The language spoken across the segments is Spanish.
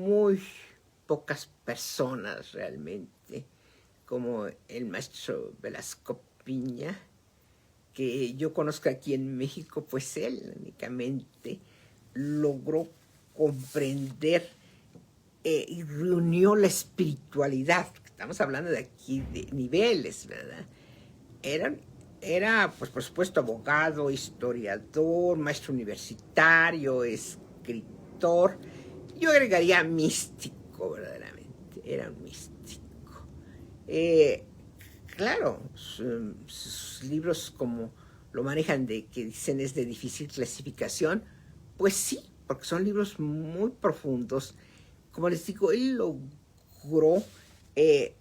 muy pocas personas realmente, como el maestro Velasco Piña, que yo conozco aquí en México, pues él únicamente logró comprender y reunió la espiritualidad. Estamos hablando de aquí de niveles, ¿verdad? Era, pues por supuesto, abogado, historiador, maestro universitario, escritor. Yo agregaría místico, verdaderamente. Era un místico. Eh, claro, sus libros como lo manejan de que dicen es de difícil clasificación, pues sí, porque son libros muy profundos. Como les digo, él logró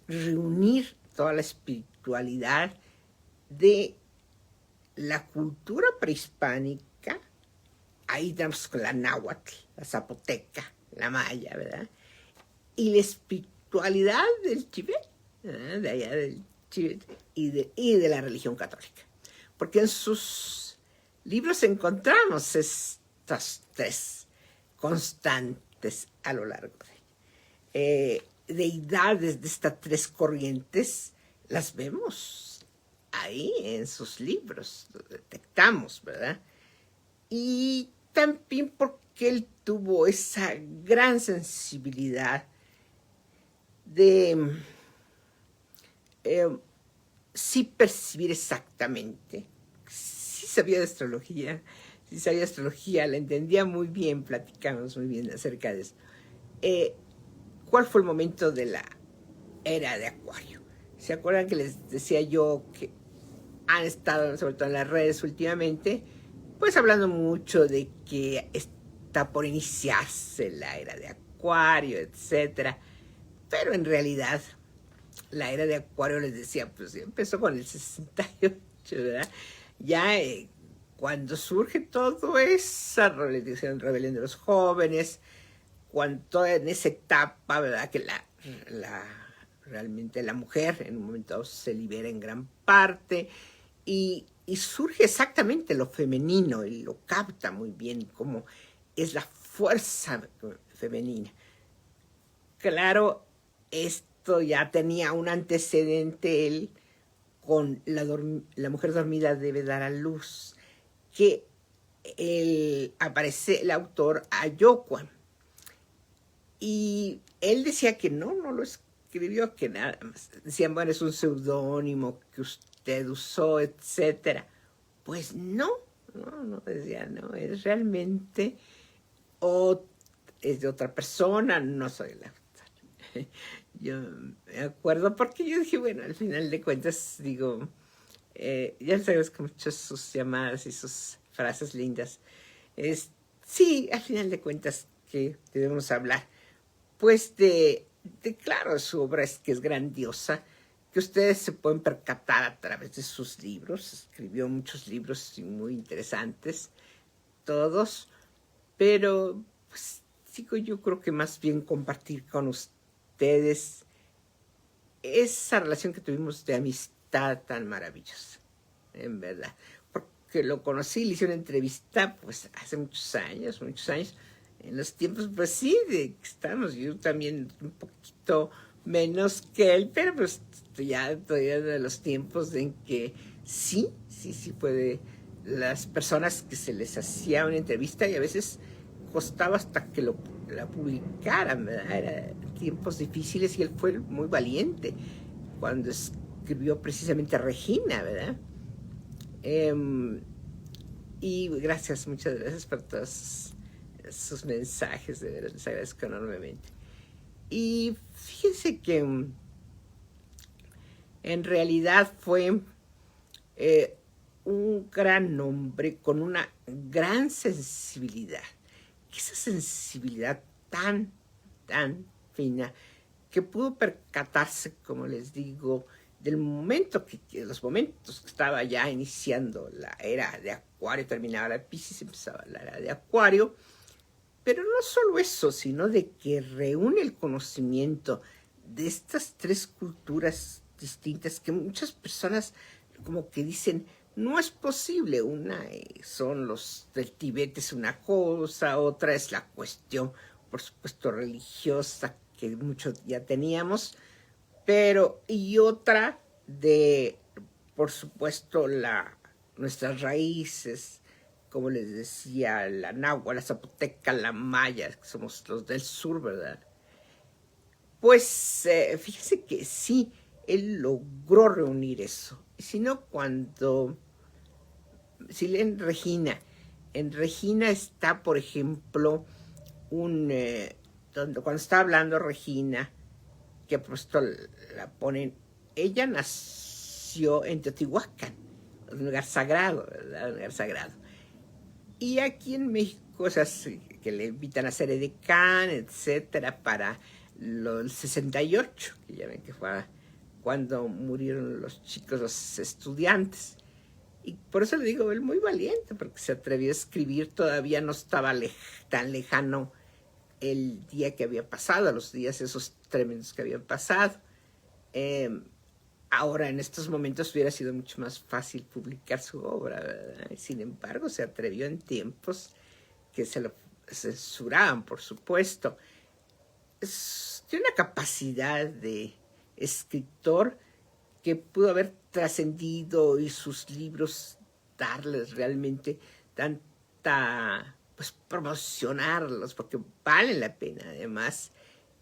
reunir toda la espiritualidad de la cultura prehispánica. Ahí tenemos con la náhuatl, la zapoteca, la maya, ¿verdad? Y la espiritualidad del Tíbet, de allá del Tíbet, y de la religión católica. Porque en sus libros encontramos estas tres constantes a lo largo de deidades de estas tres corrientes, las vemos ahí en sus libros, lo detectamos, ¿verdad? Y también porque él tuvo esa gran sensibilidad de sí percibir exactamente. Sí sabía de astrología, la entendía muy bien, platicamos muy bien acerca de eso. ¿Cuál fue el momento de la era de Acuario? ¿Se acuerdan que les decía yo que han estado, sobre todo en las redes últimamente, pues hablando mucho de que está por iniciarse la era de Acuario, etcétera? Pero en realidad la era de Acuario, les decía, pues empezó con el 68, ¿verdad? Ya cuando surge todo esa rebelión de los jóvenes, cuando en esa etapa, ¿verdad? Que realmente la mujer en un momento se libera en gran parte y surge exactamente lo femenino, y lo capta muy bien, como es la fuerza femenina. Claro, esto ya tenía un antecedente él con la mujer dormida debe dar a luz, que aparece el autor Ayocuan. Y él decía que no lo escribió, que nada más. Decían, bueno, es un seudónimo que usted usó, etcétera. Pues no, decía, no, es realmente, es de otra persona, no soy la autor. Yo me acuerdo porque yo dije, bueno, al final de cuentas, digo, ya sabes que muchas sus llamadas y sus frases lindas, sí, al final de cuentas que debemos hablar, pues claro, su obra es que es grandiosa, que ustedes se pueden percatar a través de sus libros. Escribió muchos libros muy interesantes, todos, pero pues digo, yo creo que más bien compartir con ustedes esa relación que tuvimos de amistad tan maravillosa, en verdad. Porque lo conocí, le hice una entrevista, pues hace muchos años, en los tiempos, pues sí, de que estamos, yo también un poquito menos que él, pero pues ya todavía de los tiempos en que sí fue de las personas que se les hacía una entrevista y a veces costaba hasta que la publicaran, ¿verdad? Eran tiempos difíciles y él fue muy valiente cuando escribió precisamente a Regina, ¿verdad? Y muchas gracias por todos sus mensajes, de verdad les agradezco enormemente. Y fíjense que en realidad fue un gran hombre con una gran sensibilidad. Esa sensibilidad tan fina que pudo percatarse, como les digo, del momento los momentos que estaba ya iniciando la era de Acuario, terminaba la Piscis, empezaba la era de Acuario, pero no solo eso, sino de que reúne el conocimiento de estas tres culturas distintas que muchas personas como que dicen, no es posible. Una son los del Tíbet, es una cosa, otra es la cuestión por supuesto, religiosa, que muchos ya teníamos, pero y otra de, por supuesto, nuestras raíces, como les decía, la náhuatl, la zapoteca, la maya, que somos los del sur, ¿verdad? Pues fíjese que sí, él logró reunir eso. Y si no, si leen Regina, en Regina está, por ejemplo, cuando está hablando Regina, que pues la ponen, ella nació en Teotihuacán, un lugar sagrado, ¿verdad? Un lugar sagrado. Y aquí en México, o sea, que le invitan a ser edecán, etcétera, para el 68, que ya ven que fue cuando murieron los chicos, los estudiantes. Y por eso le digo, él muy valiente, porque se atrevió a escribir, todavía no estaba tan lejano el día que había pasado, los días esos tremendos que habían pasado. Ahora, en estos momentos hubiera sido mucho más fácil publicar su obra, ¿verdad? Sin embargo, se atrevió en tiempos que se lo censuraban, por supuesto. Tiene una capacidad de escritor que pudo haber trascendido y sus libros darles realmente tanta, pues promocionarlos, porque valen la pena además,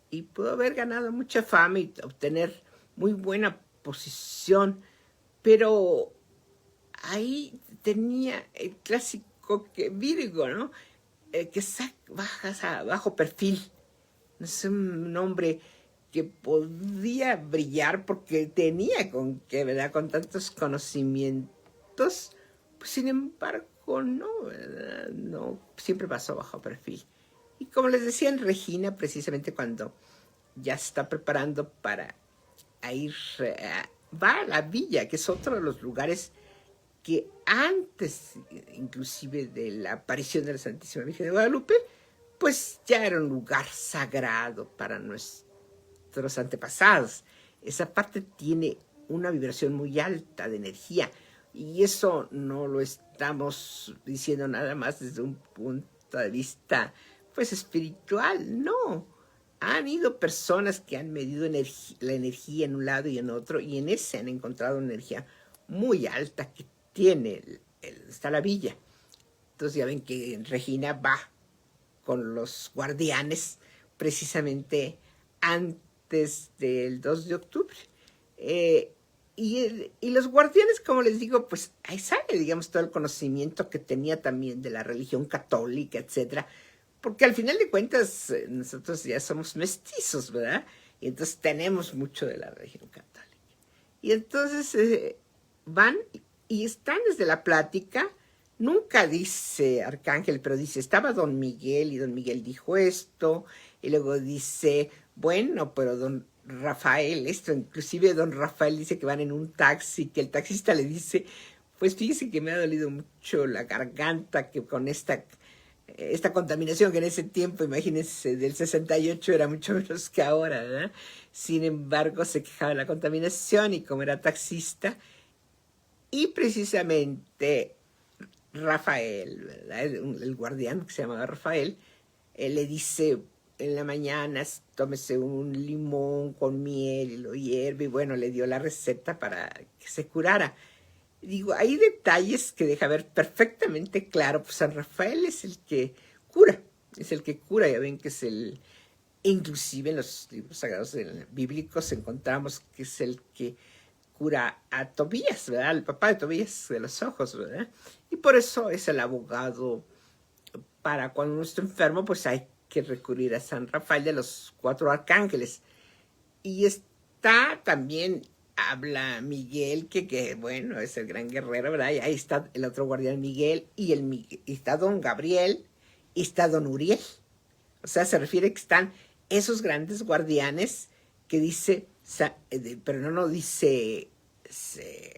y pudo haber ganado mucha fama y obtener muy buena posición, pero ahí tenía el clásico Virgo, ¿no? Que baja bajo perfil. Es un hombre que podía brillar porque tenía con qué, ¿verdad? Con tantos conocimientos, pues sin embargo no, ¿verdad? No, siempre pasó bajo perfil. Y como les decía en Regina, precisamente cuando ya se está preparando para ir, va a la villa, que es otro de los lugares que antes inclusive de la aparición de la Santísima Virgen de Guadalupe, pues ya era un lugar sagrado para nuestros antepasados. Esa parte tiene una vibración muy alta de energía, y eso no lo estamos diciendo nada más desde un punto de vista pues espiritual, no. Han ido personas que han medido la energía en un lado y en otro, y en ese han encontrado una energía muy alta que tiene está la villa. Entonces ya ven que Regina va con los guardianes precisamente antes del 2 de octubre. Y los guardianes, como les digo, pues ahí sale, digamos, todo el conocimiento que tenía también de la religión católica, etcétera, porque al final de cuentas nosotros ya somos mestizos, ¿verdad? Y entonces tenemos mucho de la religión católica. Y entonces van y están desde la plática. Nunca dice Arcángel, pero dice, estaba don Miguel y don Miguel dijo esto, y luego dice, bueno, pero don Rafael, esto, inclusive don Rafael dice que van en un taxi, que el taxista le dice, pues fíjese que me ha dolido mucho la garganta, que con esta contaminación que en ese tiempo, imagínense, del 68 era mucho menos que ahora, ¿verdad? Sin embargo, se quejaba de la contaminación y como era taxista, y precisamente Rafael, ¿verdad? El guardián que se llamaba Rafael, le dice en la mañana, tómese un limón con miel y lo hierve, y bueno, le dio la receta para que se curara. Digo, hay detalles que deja ver perfectamente claro, pues San Rafael es el que cura, ya ven que es inclusive en los libros sagrados bíblicos encontramos que es el que cura a Tobías, ¿verdad? El papá de Tobías de los ojos, ¿verdad? Y por eso es el abogado para cuando uno está enfermo, pues hay que recurrir a San Rafael de los 4 arcángeles. Y está también, habla Miguel, que bueno, es el gran guerrero, ¿verdad? Y ahí está el otro guardián Miguel, y está don Gabriel, y está don Uriel. O sea, se refiere que están esos grandes guardianes que dice, pero no dice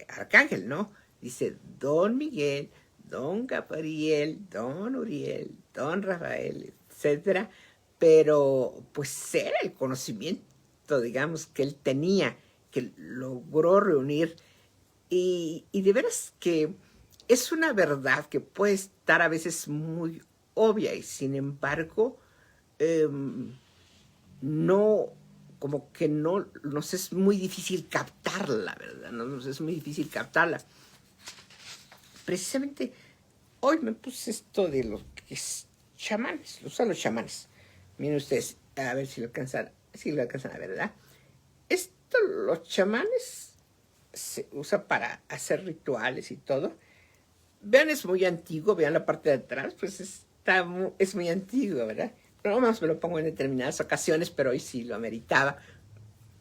Arcángel, ¿no? Dice don Miguel, don Gabriel, don Uriel, don Rafael, etcétera. Pero pues era el conocimiento, digamos, que él tenía, que logró reunir. Y de veras que es una verdad que puede estar a veces muy obvia, y sin embargo no, como que no, nos es muy difícil captarla, ¿verdad? Nos es muy difícil captarla. Precisamente hoy me puse esto de los que es chamanes, lo usan los chamanes. Miren ustedes, a ver si lo alcanzan a ver, ¿verdad? Esto, los chamanes se usa para hacer rituales y todo. Vean, es muy antiguo, vean la parte de atrás, pues es muy antiguo, ¿verdad? Pero más me lo pongo en determinadas ocasiones, pero hoy sí lo ameritaba,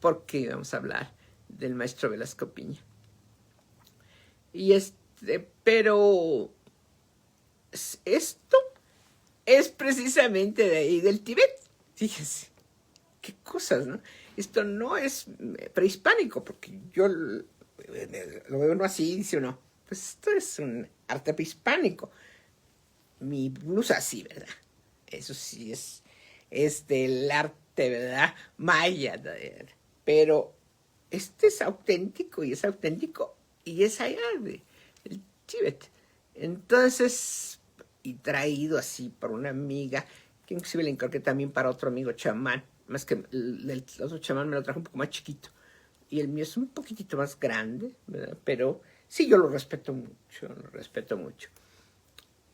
porque vamos a hablar del maestro Velasco Piña. Y pero esto es precisamente de ahí, del Tíbet. Fíjense, qué cosas, ¿no? Esto no es prehispánico, porque yo lo veo uno así y dice uno, pues esto es un arte prehispánico. Mi blusa sí, ¿verdad? Eso sí es del arte, ¿verdad? Maya, pero este es auténtico y es auténtico y es allá del Tíbet. Entonces, y traído así por una amiga, que inclusive le encargué también para otro amigo chamán, más que el otro chamán me lo trajo un poco más chiquito, y el mío es un poquitito más grande, ¿verdad? Pero sí, yo lo respeto mucho, lo respeto mucho.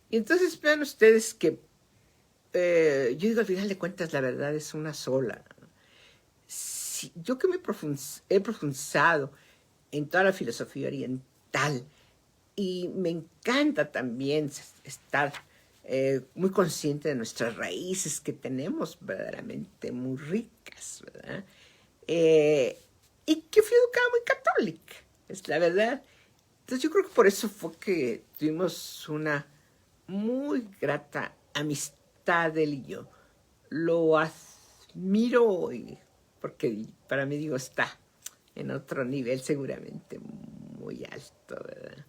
Y entonces vean ustedes que yo digo, al final de cuentas, la verdad es una sola. Si, yo que he profundizado en toda la filosofía oriental, y me encanta también estar muy consciente de nuestras raíces que tenemos verdaderamente muy ricas, ¿verdad? Y que fui educada muy católica, es la verdad. Entonces yo creo que por eso fue que tuvimos una muy grata amistad él y yo. Lo admiro porque para mí, digo, está en otro nivel seguramente muy alto, ¿verdad?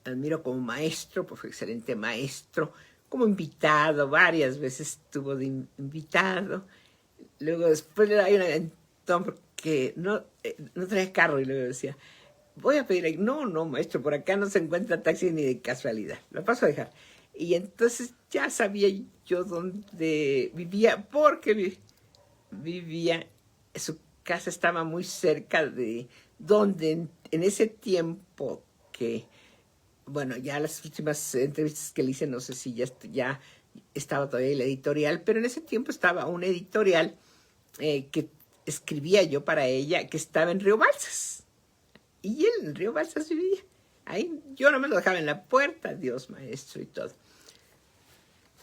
Admiro como maestro, pues fue excelente maestro, como invitado, varias veces estuvo de invitado. Luego después le da un aventón porque no traía carro y luego decía, voy a pedir, no, maestro, por acá no se encuentra taxi ni de casualidad, lo paso a dejar. Y entonces ya sabía yo dónde vivía, porque vivía, su casa estaba muy cerca de donde en ese tiempo que, bueno, ya las últimas entrevistas que le hice, no sé si ya estaba todavía el editorial, pero en ese tiempo estaba un editorial que escribía yo para ella, que estaba en Río Balsas. Y él en Río Balsas vivía. Ahí yo no me lo dejaba en la puerta, Dios maestro y todo.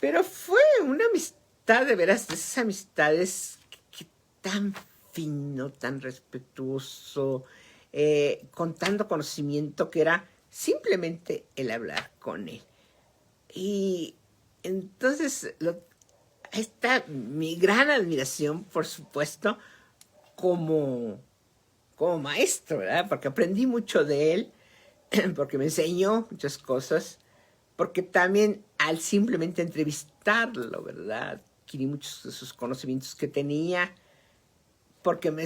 Pero fue una amistad, de veras, de esas amistades que tan fino, tan respetuoso, con tanto conocimiento, que era simplemente el hablar con él. Y entonces está mi gran admiración, por supuesto, como maestro, ¿verdad? Porque aprendí mucho de él, porque me enseñó muchas cosas, porque también al simplemente entrevistarlo, ¿verdad? Adquirí muchos de sus conocimientos que tenía, porque me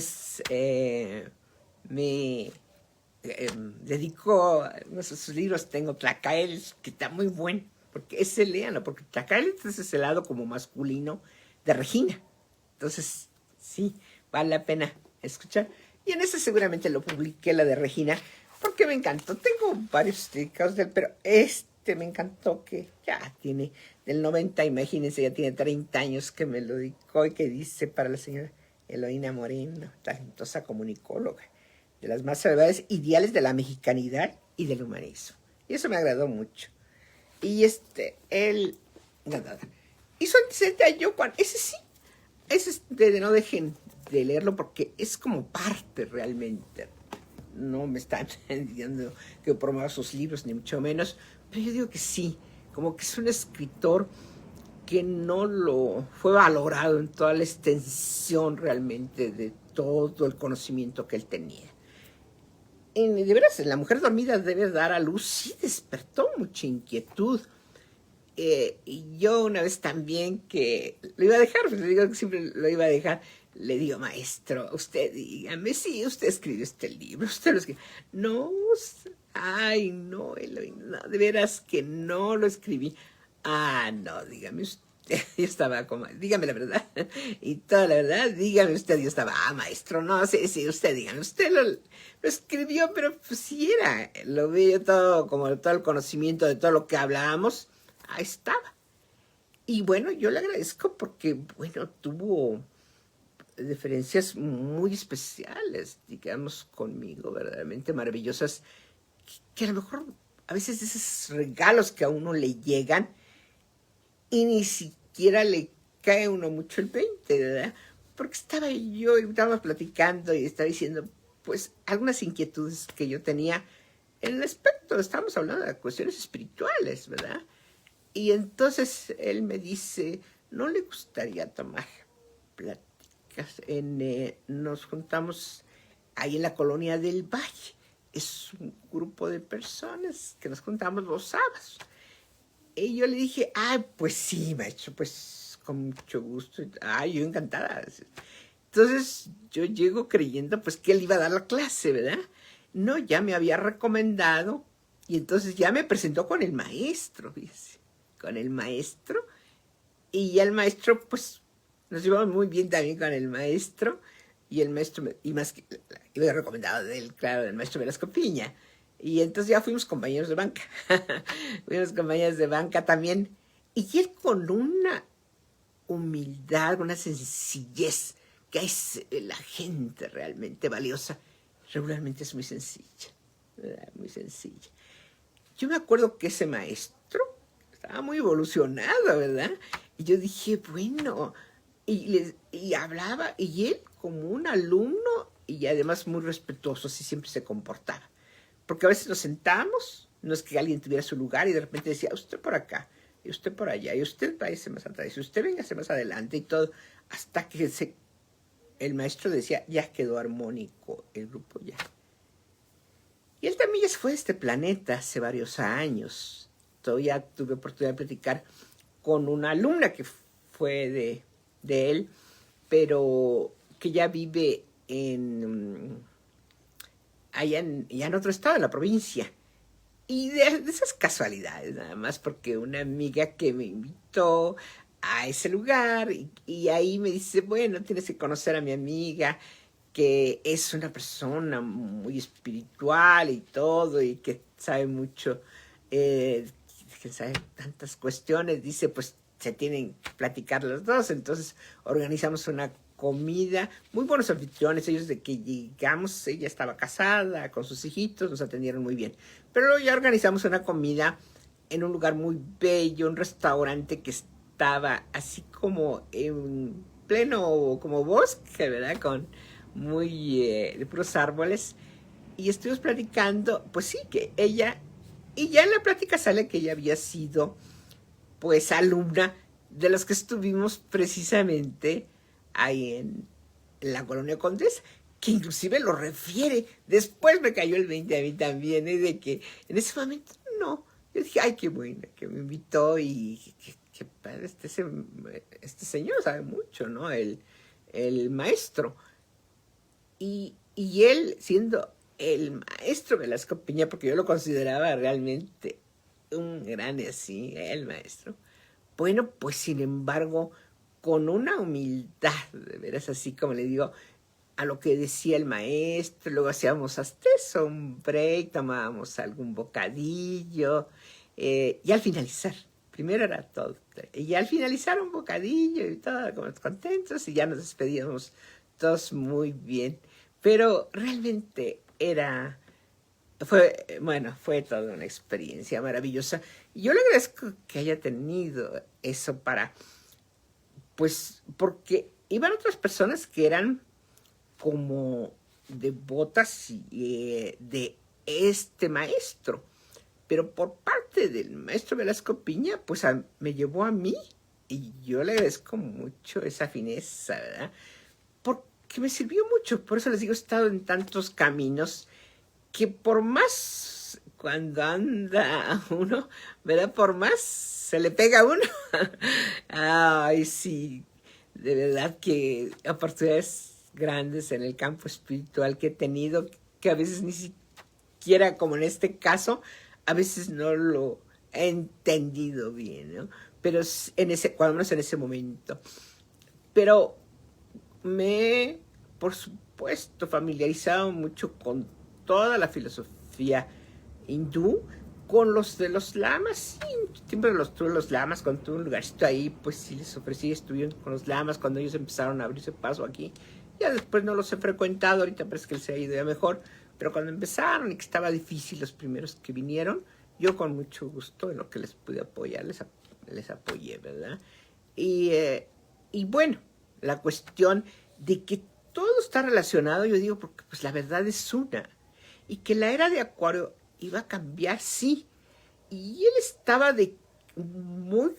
dedicó a unos de sus libros. Tengo Tlacael, que está muy bueno, porque ese léanlo, porque Tlacael es el lado como masculino de Regina. Entonces, sí, vale la pena escuchar. Y en ese seguramente lo publiqué, la de Regina, porque me encantó. Tengo varios dedicados de él, pero me encantó, que ya tiene del 90, imagínense, ya tiene 30 años que me lo dedicó, y que dice para la señora Eloína Moreno, talentosa comunicóloga, de las más elevadas ideales de la mexicanidad y del humanismo. Y eso me agradó mucho. Y él, nada, hizo antecedente a Yo Juan. Ese sí, no dejen de leerlo, porque es como parte realmente. No me están diciendo que promueva sus libros, ni mucho menos, pero yo digo que sí, como que es un escritor que no lo fue valorado en toda la extensión realmente de todo el conocimiento que él tenía. De veras, La mujer dormida debe dar a luz, sí despertó mucha inquietud. Y yo una vez también, que lo iba a dejar, pues le digo que siempre lo iba a dejar, le digo, maestro, usted dígame si usted escribió este libro, usted lo escribió. No, no, Eloy, no, de veras que no lo escribí. No, dígame usted, Yo estaba como, dígame la verdad, y toda la verdad, dígame usted. Yo estaba, maestro, no sé si usted, dígame, usted lo escribió, pero pues sí era, lo vi todo, como todo el conocimiento de todo lo que hablábamos, ahí estaba. Y bueno, yo le agradezco porque, bueno, tuvo diferencias muy especiales, digamos, conmigo, verdaderamente maravillosas, que a lo mejor a veces esos regalos que a uno le llegan y ni siquiera le cae a uno mucho el 20, ¿verdad? Porque estaba yo y estábamos platicando y estaba diciendo, pues, algunas inquietudes que yo tenía en el aspecto, estábamos hablando de cuestiones espirituales, ¿verdad? Y entonces él me dice, ¿no le gustaría tomar pláticas? Nos juntamos ahí en la colonia del Valle. Es un grupo de personas que nos juntamos los sábados. Y yo le dije, pues sí, maestro, pues con mucho gusto. Yo encantada. Entonces yo llego creyendo pues que él iba a dar la clase, ¿verdad? No, ya me había recomendado y entonces ya me presentó con el maestro, fíjese, con el maestro. Y ya el maestro, pues nos llevamos muy bien también con el maestro. Y el maestro, y más que, iba recomendado de él, claro, del maestro Velasco Piña. Y entonces ya fuimos compañeros de banca. Fuimos compañeros de banca también. Y él con una humildad, una sencillez, que es la gente realmente valiosa, regularmente es muy sencilla, ¿verdad? Muy sencilla. Yo me acuerdo que ese maestro estaba muy evolucionado, ¿verdad? Y yo dije, bueno, y hablaba, y él como un alumno, y además muy respetuoso, así siempre se comportaba. Porque a veces nos sentamos, no es que alguien tuviera su lugar, y de repente decía, usted por acá, y usted por allá, y usted váyase más atrás, y usted véngase más adelante, y todo, hasta que el maestro decía, ya quedó armónico el grupo, ya. Y él también ya se fue de este planeta hace varios años. Todavía tuve oportunidad de platicar con una alumna que fue de él, pero que ya vive allá en otro estado, en la provincia. Y de esas casualidades, nada más porque una amiga que me invitó a ese lugar y ahí me dice, bueno, tienes que conocer a mi amiga, que es una persona muy espiritual y todo, y que sabe mucho, que sabe tantas cuestiones. Dice, pues se tienen que platicar los dos. Entonces organizamos una comida, muy buenos anfitriones. Ellos, de que llegamos, ella estaba casada con sus hijitos, nos atendieron muy bien. Pero luego ya organizamos una comida en un lugar muy bello, un restaurante que estaba así como en pleno como bosque, ¿verdad? Con muy de puros árboles. Y estuvimos platicando, pues sí, que ella, y ya en la plática sale que ella había sido pues alumna de los que estuvimos precisamente ahí en la colonia Condesa, que inclusive lo refiere. Después me cayó el 20 a mí también, de que en ese momento no. Yo dije, qué bueno que me invitó y qué padre, este señor sabe mucho, ¿no? El maestro. Y él, siendo el maestro Velasco Piña, porque yo lo consideraba realmente un gran así, el maestro, bueno, pues sin embargo, con una humildad, de veras, así como le digo, a lo que decía el maestro, luego hacíamos hasta eso, un break, tomábamos algún bocadillo, y al finalizar, primero era todo, y al finalizar un bocadillo y todo, como contentos, y ya nos despedíamos todos muy bien. Pero realmente fue toda una experiencia maravillosa. Y yo le agradezco que haya tenido eso pues, porque iban otras personas que eran como devotas de este maestro. Pero por parte del maestro Velasco Piña, pues me llevó a mí, y yo le agradezco mucho esa fineza, ¿verdad? Que me sirvió mucho. Por eso les digo, he estado en tantos caminos que por más cuando anda uno, ¿verdad? Por más se le pega a uno. Sí, de verdad que oportunidades grandes en el campo espiritual que he tenido, que a veces ni siquiera, como en este caso, a veces no lo he entendido bien, ¿no? pero cuando menos en ese momento. Pero por supuesto, familiarizado mucho con toda la filosofía hindú, con los de los lamas, sí, siempre tuve los lamas, cuando tuve un lugarcito ahí, pues sí les ofrecí, estuvieron con los lamas cuando ellos empezaron a abrirse paso aquí. Ya después no los he frecuentado, ahorita parece que les ha ido ya mejor, pero cuando empezaron y que estaba difícil los primeros que vinieron, yo con mucho gusto en lo que les pude apoyar, les apoyé, ¿verdad? Y bueno, la cuestión de que todo está relacionado, yo digo, porque pues la verdad es una, y que la era de Acuario iba a cambiar, sí, y él estaba muy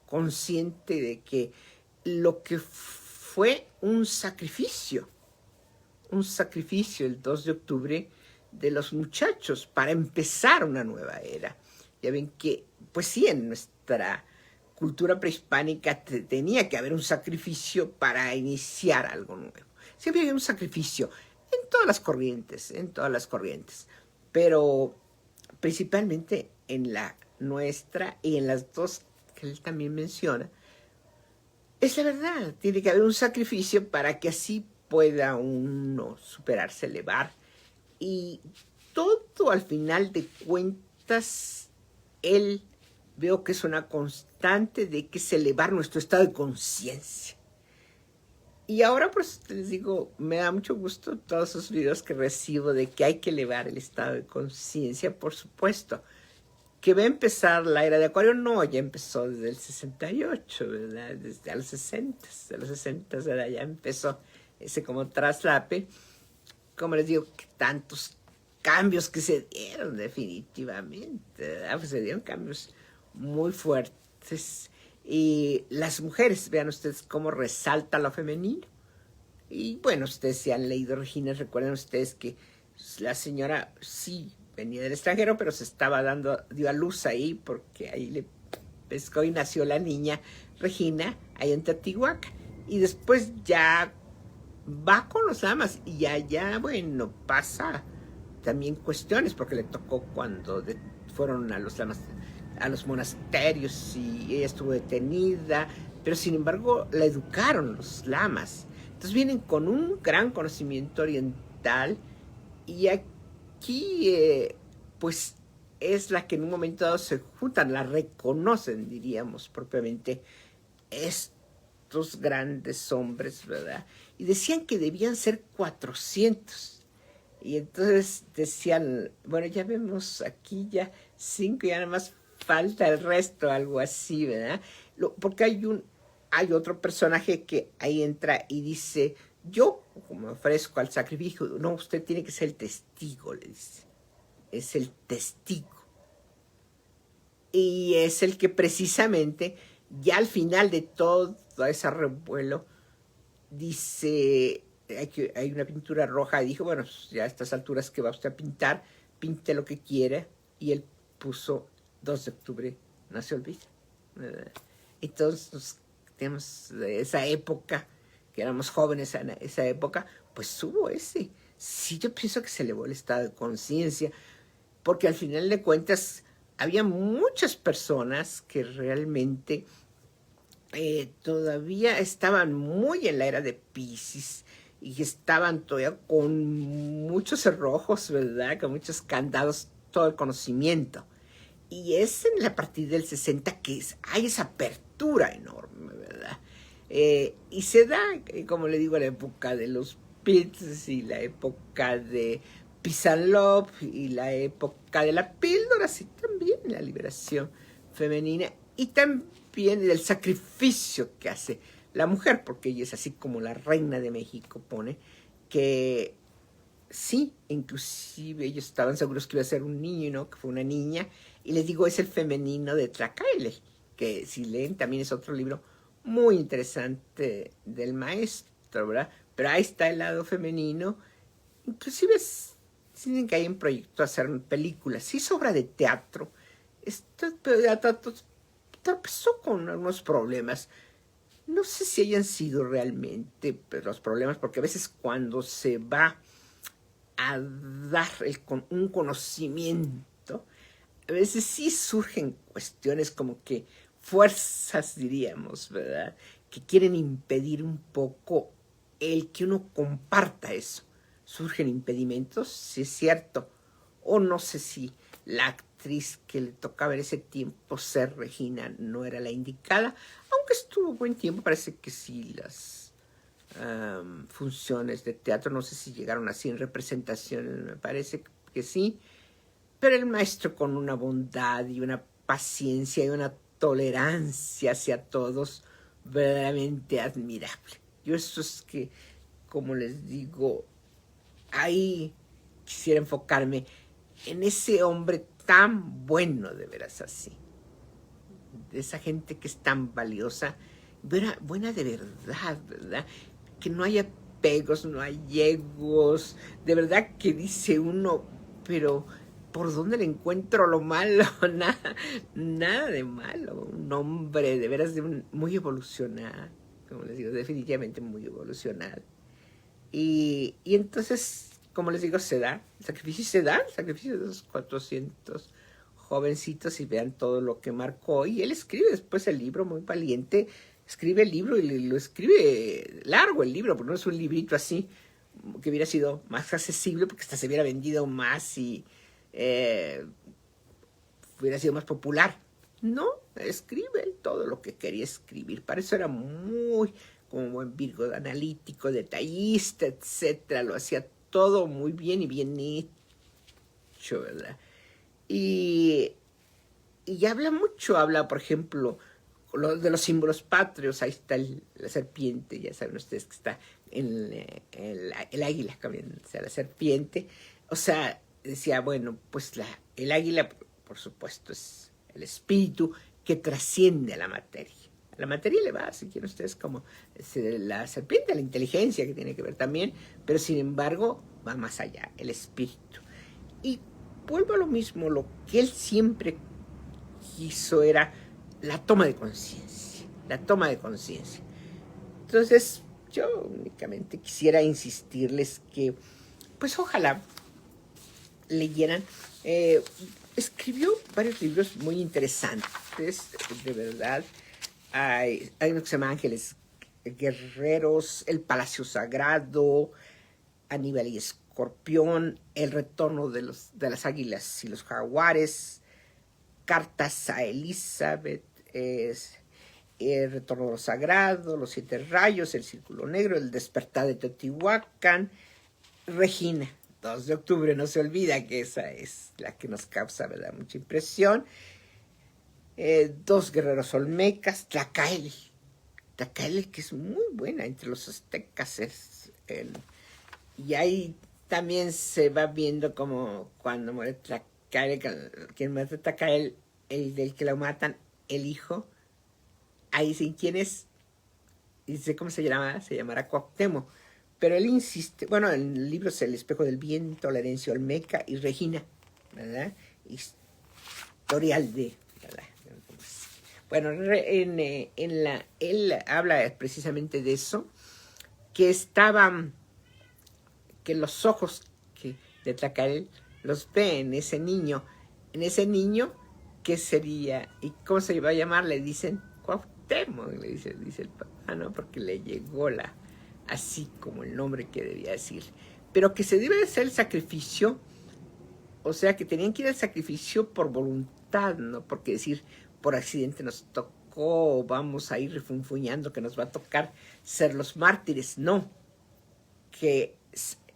consciente de que lo que fue un sacrificio el 2 de octubre de los muchachos para empezar una nueva era. Ya ven que, pues sí, en nuestra cultura prehispánica tenía que haber un sacrificio para iniciar algo nuevo. Siempre había un sacrificio en todas las corrientes, pero principalmente en la nuestra y en las dos que él también menciona. Es la verdad, tiene que haber un sacrificio para que así pueda uno superarse, elevar. Y todo al final de cuentas, él veo que es una constante de que es elevar nuestro estado de conciencia. Y ahora pues les digo, me da mucho gusto todos esos videos que recibo de que hay que elevar el estado de conciencia, por supuesto. Que va a empezar la era de Acuario, no, ya empezó desde el 68, ¿verdad? Desde los 60, ¿verdad? Ya empezó ese como traslape. Como les digo, que tantos cambios que se dieron definitivamente, ¿verdad? Pues se dieron cambios muy fuertes. Y las mujeres, vean ustedes cómo resalta lo femenino. Y bueno, ustedes si han leído Regina, recuerden ustedes que la señora sí venía del extranjero, pero se estaba dio a luz ahí, porque ahí le pescó y nació la niña Regina, ahí en Teotihuacán. Y después ya va con los lamas y allá, bueno, pasa también cuestiones, porque le tocó cuando fueron a los lamas, a los monasterios, y ella estuvo detenida, pero sin embargo la educaron los lamas. Entonces vienen con un gran conocimiento oriental, y aquí pues es la que en un momento dado se juntan, la reconocen, diríamos propiamente, estos grandes hombres, ¿verdad? Y decían que debían ser 400. Y entonces decían, bueno, ya vemos aquí ya 5, ya nada más falta el resto, algo así, ¿verdad? Porque hay otro personaje que ahí entra y dice, yo me ofrezco al sacrificio. No, usted tiene que ser el testigo, le dice. Es el testigo. Y es el que precisamente, ya al final de todo ese revuelo, dice, hay una pintura roja, y dijo, bueno, pues ya a estas alturas que va usted a pintar, pinte lo que quiera, y él puso 2 de octubre, no se olvida. Entonces, tenemos esa época, que éramos jóvenes en esa época, pues hubo ese. Sí, yo pienso que se elevó el estado de conciencia, porque al final de cuentas había muchas personas que realmente todavía estaban muy en la era de Piscis y estaban todavía con muchos cerrojos, ¿verdad? Con muchos candados, todo el conocimiento. Y es a partir del 60 que hay esa apertura enorme, ¿verdad? Y se da, como le digo, la época de los Beatles y la época de Peace and Love y la época de la píldora, sí, también la liberación femenina y también del sacrificio que hace la mujer, porque ella es así como la reina de México pone, que sí, inclusive ellos estaban seguros que iba a ser un niño y no, que fue una niña. Y les digo, es el femenino de Tlacaele, que si leen también es otro libro muy interesante del maestro, ¿verdad? Pero ahí está el lado femenino. Inclusive dicen que hay un proyecto de hacer películas, sí es obra de teatro. Esto tropezó con algunos problemas. No sé si hayan sido realmente los problemas, porque a veces cuando se va a dar un conocimiento, a veces sí surgen cuestiones como que fuerzas, diríamos, ¿verdad? Que quieren impedir un poco el que uno comparta eso. Surgen impedimentos, sí es cierto. O no sé si la actriz que le tocaba en ese tiempo ser Regina no era la indicada, aunque estuvo buen tiempo, parece que sí, las funciones de teatro, no sé si llegaron así en representaciones, me parece que sí, pero el maestro con una bondad y una paciencia y una tolerancia hacia todos verdaderamente admirable. Yo eso es que, como les digo, ahí quisiera enfocarme en ese hombre tan bueno, de veras así, de esa gente que es tan valiosa, buena de verdad, ¿verdad? Que no haya pegos, no hay egos, de verdad que dice uno, pero ¿por dónde le encuentro lo malo? Nada de malo, un hombre de veras muy evolucionado, como les digo, definitivamente muy evolucionado. Y entonces, como les digo, el sacrificio de esos 400 jovencitos y vean todo lo que marcó. Y él escribe después el libro, muy valiente, escribe el libro y lo escribe largo el libro, porque no es un librito así que hubiera sido más accesible, porque hasta se hubiera vendido más y hubiera sido más popular. No, escribe todo lo que quería escribir. Para eso era muy, como buen Virgo, analítico, detallista, etcétera. Lo hacía todo muy bien y bien hecho, ¿verdad? Y habla mucho, habla, por ejemplo, de los símbolos patrios. Ahí está la serpiente, ya saben ustedes que está en el águila, o sea, la serpiente. O sea, decía, bueno, pues el águila, por supuesto, es el espíritu que trasciende a la materia. A la materia le va, si quieren ustedes, como la serpiente, la inteligencia que tiene que ver también, pero sin embargo va más allá, el espíritu. Y vuelvo a lo mismo, lo que él siempre quiso era la toma de conciencia, la toma de conciencia. Entonces, yo únicamente quisiera insistirles que, pues ojalá leyeran. Escribió varios libros muy interesantes, de verdad. Hay uno que se llama Ángeles Guerreros, El Palacio Sagrado, Aníbal y Escorpión, El Retorno de las Águilas y los Jaguares, Cartas a Elizabeth, El Retorno de lo Sagrado, Los Siete Rayos, El Círculo Negro, El Despertar de Teotihuacán, Regina, 2 de octubre, no se olvida que esa es la que nos causa, ¿verdad?, mucha impresión. Dos guerreros olmecas, Tlacael, que es muy buena entre los aztecas. Y ahí también se va viendo como cuando muere Tlacael, quien mata a Tlacael, el del que lo matan, el hijo. Ahí dicen quién es, y dice cómo se llama, se llamará Cuauhtémoc. Pero él insiste, bueno, en el libro es El Espejo del Viento, La Herencia Olmeca y Regina, ¿verdad? Historial de, ¿verdad? Bueno, él habla precisamente de eso, que que los ojos de Tlacael los ve en ese niño, ¿qué sería? ¿Y cómo se va a llamar? Le dicen Cuauhtémoc, le dice el papá, ¿no? Porque le llegó así como el nombre que debía decir. Pero que se debe hacer el sacrificio, o sea, que tenían que ir al sacrificio por voluntad, no porque decir por accidente nos tocó, vamos a ir refunfuñando que nos va a tocar ser los mártires. No, que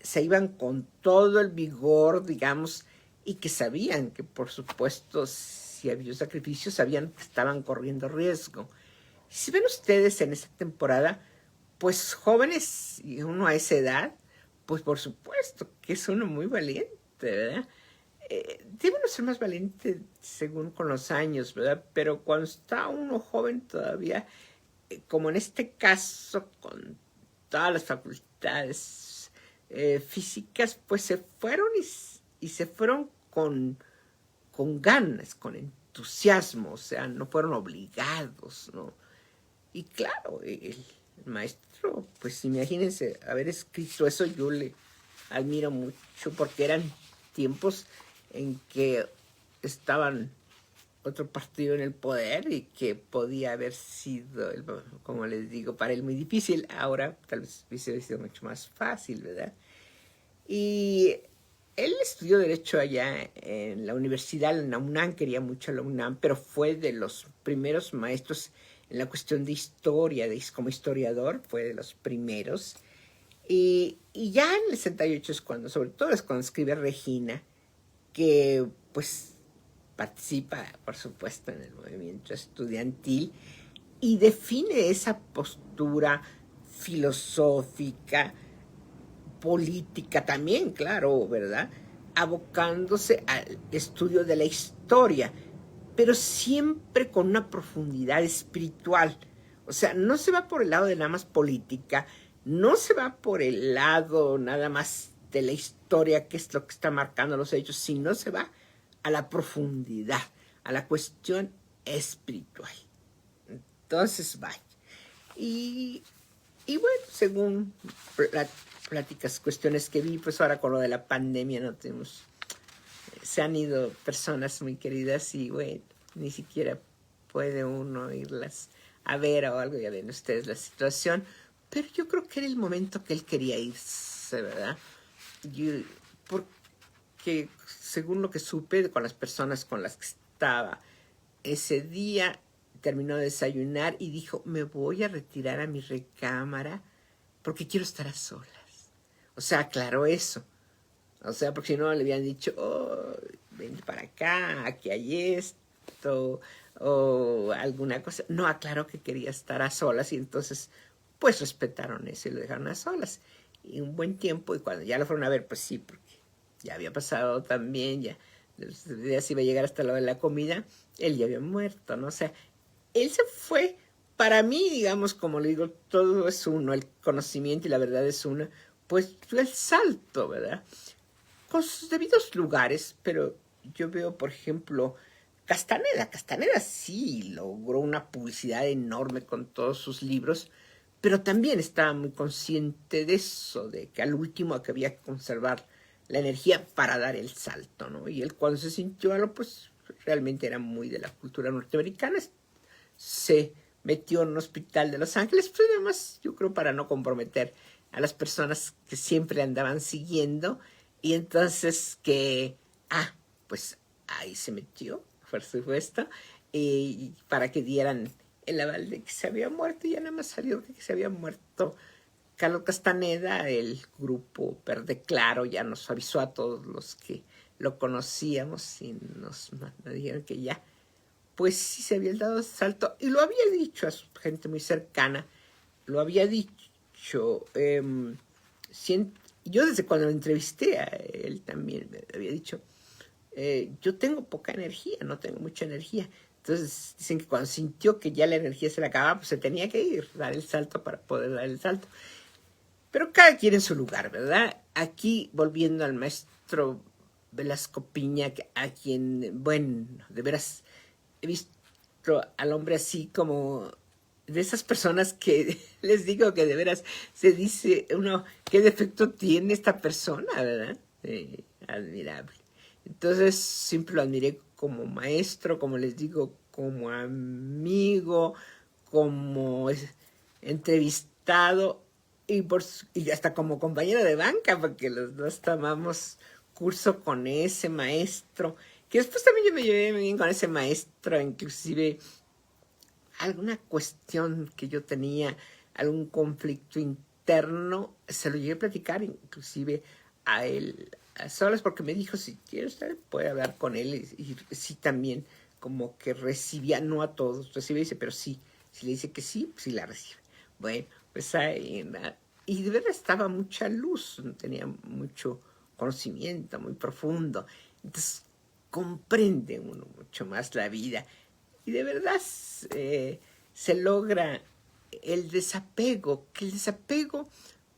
se iban con todo el vigor, digamos, y que sabían que, por supuesto, si había sacrificio, sabían que estaban corriendo riesgo. Si ven ustedes en esa temporada, pues jóvenes y uno a esa edad, pues por supuesto que es uno muy valiente, ¿verdad? Debe uno ser más valiente según con los años, ¿verdad? Pero cuando está uno joven todavía, como en este caso, con todas las facultades físicas, pues se fueron y se fueron con ganas, con entusiasmo, o sea, no fueron obligados, ¿no? Y claro, el maestro, pues imagínense haber escrito eso, yo le admiro mucho porque eran tiempos en que estaban otro partido en el poder y que podía haber sido, como les digo, para él muy difícil. Ahora tal vez hubiese sido mucho más fácil, ¿verdad? Y él estudió Derecho allá en la universidad, en la UNAM, quería mucho la UNAM, pero fue de los primeros maestros en la cuestión de historia, como historiador, fue de los primeros. Y ya en el 68 es cuando, sobre todo es cuando escribe Regina, que pues participa, por supuesto, en el movimiento estudiantil y define esa postura filosófica, política también, claro, ¿verdad? Abocándose al estudio de la historia, pero siempre con una profundidad espiritual. O sea, no se va por el lado de nada más política, no se va por el lado nada más de la historia, que es lo que está marcando los hechos, sino se va a la profundidad, a la cuestión espiritual. Entonces, vaya. Y bueno, según pláticas, cuestiones que vi, pues ahora con lo de la pandemia no tenemos, se han ido personas muy queridas y bueno, ni siquiera puede uno irlas a ver o algo, ya ven ustedes la situación, pero yo creo que era el momento que él quería irse, ¿verdad? Porque según lo que supe con las personas con las que estaba ese día, terminó de desayunar y dijo, me voy a retirar a mi recámara porque quiero estar a solas. O sea, aclaró eso. O sea, porque si no le habían dicho, oh, ven para acá, aquí hay esto, o alguna cosa. No, aclaró que quería estar a solas y entonces, pues respetaron eso y lo dejaron a solas. Y un buen tiempo, y cuando ya lo fueron a ver, pues sí, porque ya había pasado también, ya se iba a llegar hasta lo de la comida, él ya había muerto, ¿no? O sea, él se fue, para mí, digamos, como le digo, todo es uno, el conocimiento y la verdad es una, pues el salto, ¿verdad? Con sus debidos lugares, pero yo veo, por ejemplo, Castaneda sí logró una publicidad enorme con todos sus libros, pero también estaba muy consciente de eso, de que al último que había que conservar la energía para dar el salto, ¿no? Y él cuando se sintió algo, pues realmente era muy de la cultura norteamericana, se metió en un hospital de Los Ángeles, pues además yo creo para no comprometer a las personas que siempre andaban siguiendo, y entonces pues ahí se metió, por supuesto, para que dieran el aval de que se había muerto, y ya nada más salió que se había muerto Carlos Castaneda. El grupo Verde Claro ya nos avisó a todos los que lo conocíamos y nos dijeron que ya, pues sí se había dado salto, y lo había dicho a su gente muy cercana, lo había dicho, yo desde cuando lo entrevisté a él también me había dicho, yo tengo poca energía, no tengo mucha energía. Entonces dicen que cuando sintió que ya la energía se le acababa, pues se tenía que ir, dar el salto para poder dar el salto. Pero cada quien en su lugar, ¿verdad? Aquí, volviendo al maestro Velasco Piña, a quien, bueno, de veras he visto al hombre así como de esas personas que les digo que de veras se dice uno, ¿qué defecto tiene esta persona, verdad? Admirable. Entonces siempre lo admiré como maestro, como les digo, como amigo, como entrevistado y hasta como compañero de banca, porque los dos tomamos curso con ese maestro, que después también yo me llevé muy bien con ese maestro, inclusive alguna cuestión que yo tenía, algún conflicto interno, se lo llegué a platicar inclusive a él a solas, porque me dijo, si quiere usted puede hablar con él, y sí también como que recibía, no a todos recibe, dice, pero sí, si le dice que sí, pues sí la recibe. Bueno, pues ahí, y de verdad estaba mucha luz, tenía mucho conocimiento muy profundo, entonces comprende uno mucho más la vida, y de verdad se logra el desapego, que el desapego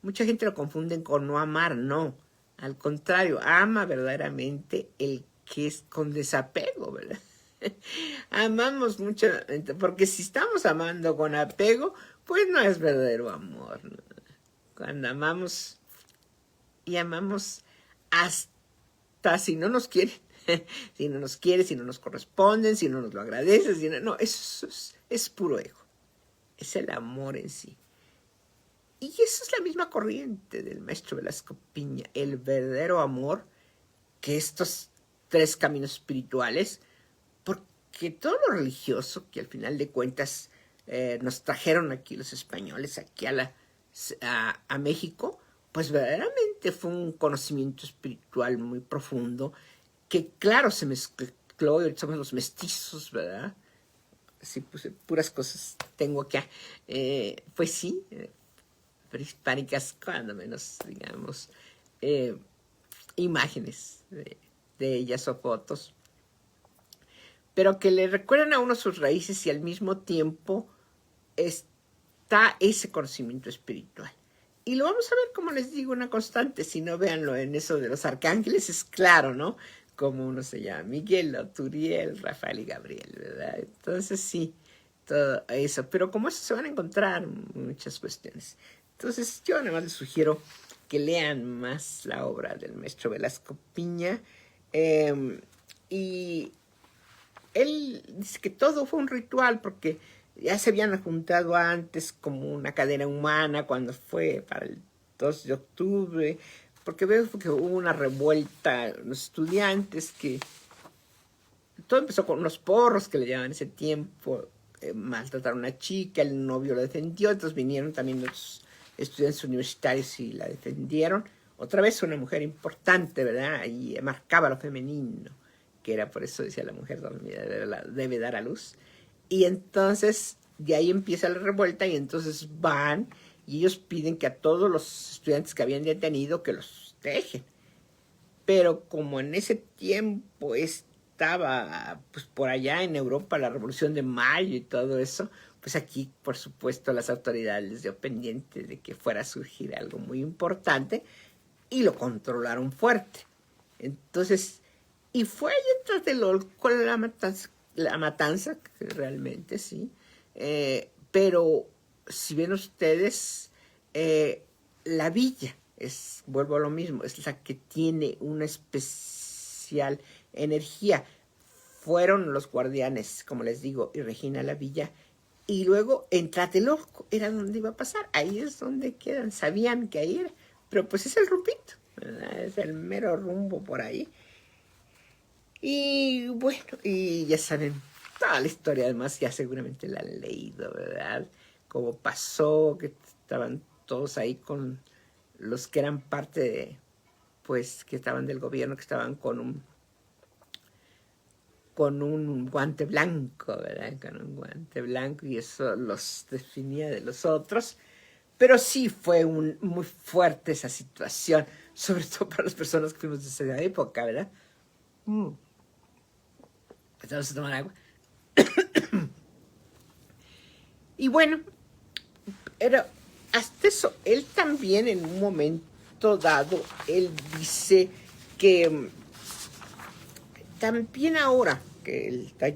mucha gente lo confunde con no amar, no, al contrario, ama verdaderamente el que es con desapego, ¿verdad? Amamos mucho, porque si estamos amando con apego, pues no es verdadero amor, ¿no? Cuando amamos y amamos hasta si no nos quieren, Si no nos quiere, si no nos corresponden, si no nos lo agradece, si no, no, eso es puro ego. Es el amor en sí. Y esa es la misma corriente del maestro Velasco Piña, el verdadero amor, que estos tres caminos espirituales, porque todo lo religioso, que al final de cuentas nos trajeron aquí los españoles, aquí a México, pues verdaderamente fue un conocimiento espiritual muy profundo, que claro se mezcló, y ahorita somos los mestizos, ¿verdad? Sí, pues puras cosas tengo acá. Pues sí, prehispánicas, cuando menos, digamos, imágenes de ellas o fotos, pero que le recuerdan a uno sus raíces y al mismo tiempo está ese conocimiento espiritual. Y lo vamos a ver, como les digo, una constante. Si no, véanlo en eso de los arcángeles, es claro, ¿no? Como uno se llama, Miguel, Turiel, Rafael y Gabriel, ¿verdad? Entonces sí, todo eso. Pero como eso se van a encontrar muchas cuestiones. Entonces yo nada más les sugiero que lean más la obra del maestro Velasco Piña. Y él dice que todo fue un ritual porque ya se habían juntado antes como una cadena humana cuando fue para el 2 de octubre, porque veo que hubo una revuelta, los estudiantes, que todo empezó con unos porros que le llamaban ese tiempo, maltrataron a una chica, el novio la defendió, entonces vinieron también los estudiantes universitarios y la defendieron. Otra vez una mujer importante, ¿verdad? Y marcaba lo femenino, que era por eso decía la mujer dormida debe dar a luz. Y entonces de ahí empieza la revuelta y entonces van y ellos piden que a todos los estudiantes que habían detenido que los dejen. Pero como en ese tiempo estaba pues por allá en Europa la Revolución de Mayo y todo eso, pues aquí por supuesto las autoridades les dio pendiente de que fuera a surgir algo muy importante y lo controlaron fuerte. Entonces, y fue ahí detrás del Olco la matanza, realmente sí, pero si ven ustedes, la villa vuelvo a lo mismo, es la que tiene una especial energía. Fueron los guardianes, como les digo, y Regina la Villa, y luego en Tlatelolco era donde iba a pasar, ahí es donde quedan, sabían que ahí era, pero pues es el rumbito, ¿verdad? Es el mero rumbo por ahí. Y bueno, y ya saben, toda la historia además ya seguramente la han leído, ¿verdad? Cómo pasó, que estaban todos ahí con los que eran parte de, pues, que estaban del gobierno, que estaban con un guante blanco, ¿verdad? Con un guante blanco y eso los definía de los otros. Pero sí fue muy fuerte esa situación, sobre todo para las personas que fuimos de esa época, ¿verdad? Vamos a tomar agua. Y bueno, era hasta eso, él también en un momento dado, él dice que también ahora que él está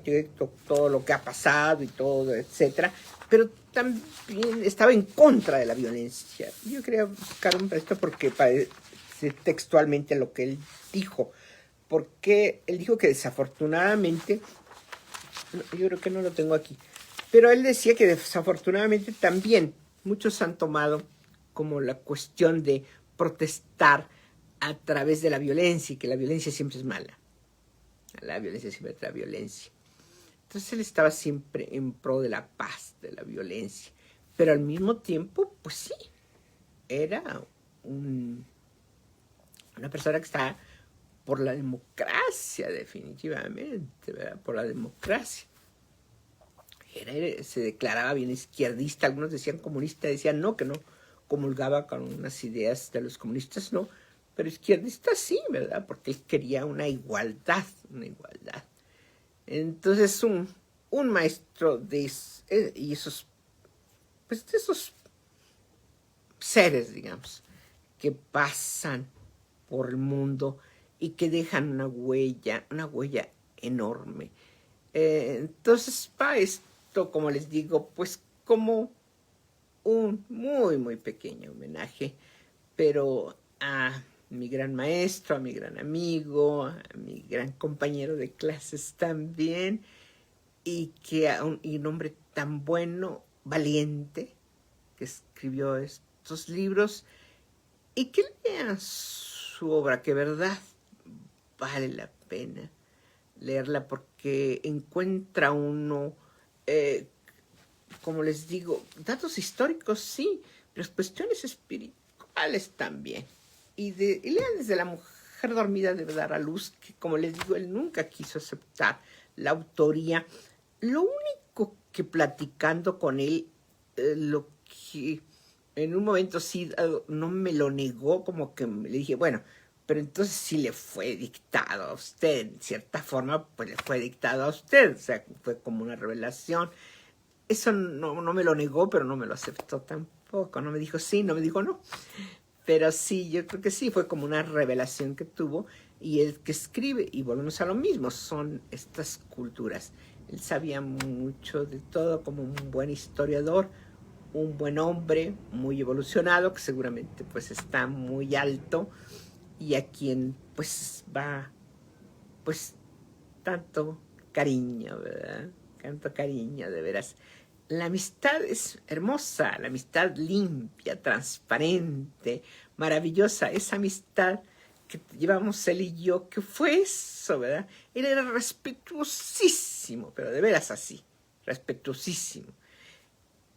todo lo que ha pasado y todo, etcétera, pero también estaba en contra de la violencia. Yo quería buscar un texto porque parece textualmente lo que él dijo, porque él dijo que desafortunadamente, yo creo que no lo tengo aquí, pero él decía que desafortunadamente también muchos han tomado como la cuestión de protestar a través de la violencia y que la violencia siempre es mala. La violencia siempre trae violencia. Entonces él estaba siempre en pro de la paz, de la violencia. Pero al mismo tiempo, pues sí, era una persona que estaba por la democracia, definitivamente, ¿verdad? Por la democracia. Se declaraba bien izquierdista, algunos decían comunista, decían no, que no comulgaba con unas ideas de los comunistas, no, pero izquierdista sí, ¿verdad? Porque él quería una igualdad, una igualdad. Entonces un maestro y esos, pues de esos seres, digamos, que pasan por el mundo y que dejan una huella enorme. Entonces, para esto, como les digo, pues como un muy, muy pequeño homenaje, pero mi gran maestro, a mi gran amigo, a mi gran compañero de clases también, y un hombre tan bueno, valiente, que escribió estos libros, y que lean su obra, que verdad vale la pena leerla, porque encuentra uno, como les digo, datos históricos sí, pero cuestiones espirituales también. Y lean desde La mujer dormida debe dar a luz, que como les digo, él nunca quiso aceptar la autoría. Lo único que platicando con él, lo que en un momento sí no me lo negó, como que le dije, bueno, pero entonces sí le fue dictado a usted, en cierta forma, pues le fue dictado a usted, o sea, fue como una revelación. Eso no me lo negó, pero no me lo aceptó tampoco, no me dijo sí, no me dijo no. Pero sí, yo creo que sí, fue como una revelación que tuvo, y el que escribe, y volvemos a lo mismo, son estas culturas. Él sabía mucho de todo, como un buen historiador, un buen hombre, muy evolucionado, que seguramente pues está muy alto, y a quien pues va, pues tanto cariño, ¿verdad? Tanto cariño, de veras. La amistad es hermosa, la amistad limpia, transparente, maravillosa. Esa amistad que llevamos él y yo, que fue eso, ¿verdad? Él era respetuosísimo, pero de veras así, respetuosísimo.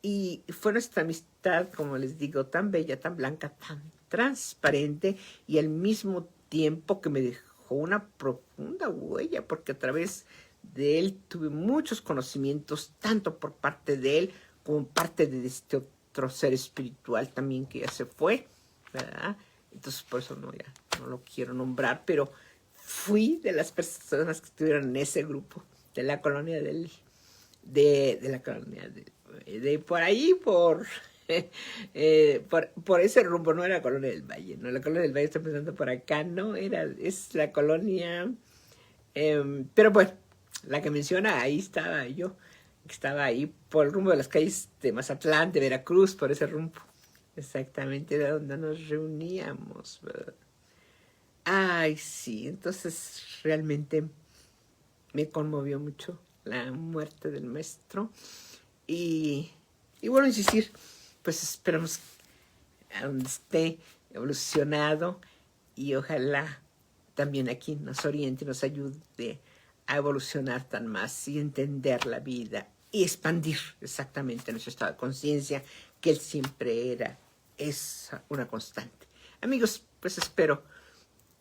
Y fue nuestra amistad, como les digo, tan bella, tan blanca, tan transparente, y al mismo tiempo que me dejó una profunda huella, porque a través de él tuve muchos conocimientos, tanto por parte de él como parte de este otro ser espiritual también que ya se fue, ¿verdad? Entonces por eso ya no lo quiero nombrar, pero fui de las personas que estuvieron en ese grupo de la colonia de la colonia de por ahí, por ese rumbo. No era Colonia del Valle, no, la Colonia del Valle está empezando por acá, no, es la colonia, pero bueno, la que menciona, ahí estaba yo, estaba ahí por el rumbo de las calles de Mazatlán, de Veracruz, por ese rumbo, exactamente de donde nos reuníamos, ¿verdad? Ay, sí, entonces realmente me conmovió mucho la muerte del maestro. Y bueno, insistir, pues esperamos a donde esté evolucionado, y ojalá también aquí nos oriente y nos ayude a evolucionar tan más y entender la vida y expandir exactamente nuestro estado de conciencia, que él siempre es una constante. Amigos, pues espero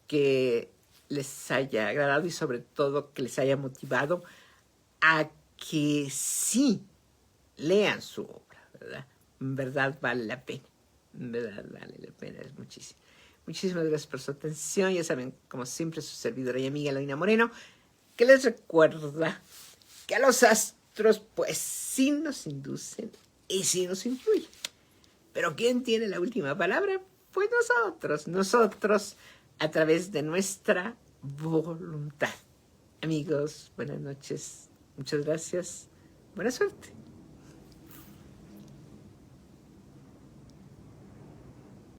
que les haya agradado, y sobre todo que les haya motivado a que sí lean su obra, ¿verdad? En verdad vale la pena, en verdad vale la pena, es muchísimo. Muchísimas gracias por su atención. Ya saben, como siempre, su servidora y amiga Eloína Moreno, que les recuerda que a los astros pues sí nos inducen y sí nos influyen. Pero ¿quién tiene la última palabra? Pues nosotros a través de nuestra voluntad. Amigos, buenas noches, muchas gracias, buena suerte.